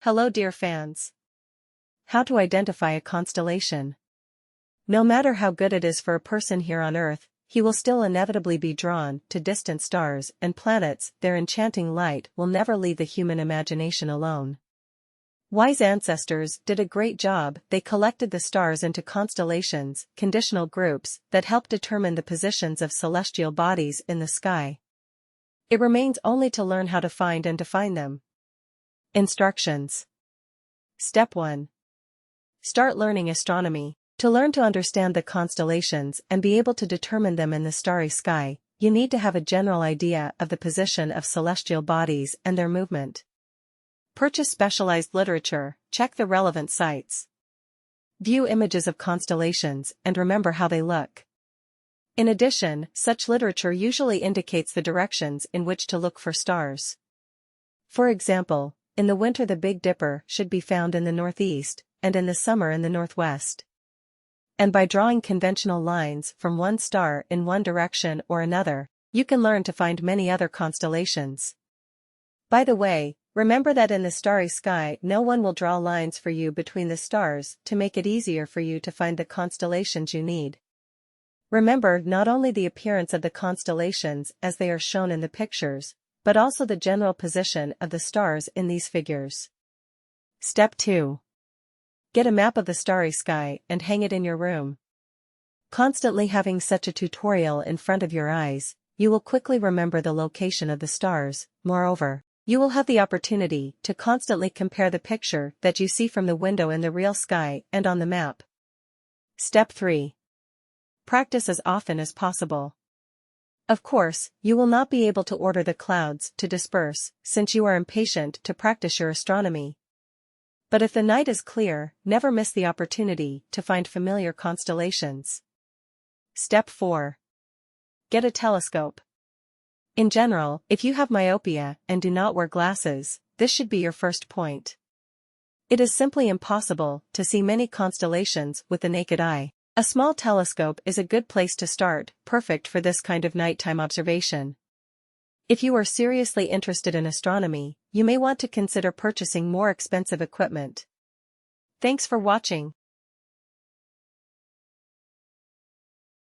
Hello dear fans. How to identify a constellation. No matter how good it is for a person here on Earth, he will still inevitably be drawn to distant stars and planets. Their enchanting light will never leave the human imagination alone. Wise ancestors did a great job. They collected the stars into constellations, conditional groups, that help determine the positions of celestial bodies in the sky. It remains only to learn how to find and define them. Instructions. Step 1. Start learning astronomy. To learn to understand the constellations and be able to determine them in the starry sky, you need to have a general idea of the position of celestial bodies and their movement. Purchase specialized literature, check the relevant sites. View images of constellations and remember how they look. In addition, such literature usually indicates the directions in which to look for stars. For example, in the winter the Big Dipper should be found in the northeast, and in the summer in the northwest. And by drawing conventional lines from one star in one direction or another, you can learn to find many other constellations. By the way, remember that in the starry sky no one will draw lines for you between the stars to make it easier for you to find the constellations you need. Remember not only the appearance of the constellations as they are shown in the pictures, but also the general position of the stars in these figures. Step 2. Get a map of the starry sky and hang it in your room. Constantly having such a tutorial in front of your eyes, you will quickly remember the location of the stars. Moreover, you will have the opportunity to constantly compare the picture that you see from the window in the real sky and on the map. Step 3. Practice as often as possible. Of course, you will not be able to order the clouds to disperse, since you are impatient to practice your astronomy. But if the night is clear, never miss the opportunity to find familiar constellations. Step 4. Get a telescope. In general, if you have myopia and do not wear glasses, this should be your first point. It is simply impossible to see many constellations with the naked eye. A small telescope is a good place to start, perfect for this kind of nighttime observation. If you are seriously interested in astronomy, you may want to consider purchasing more expensive equipment. Thanks for watching.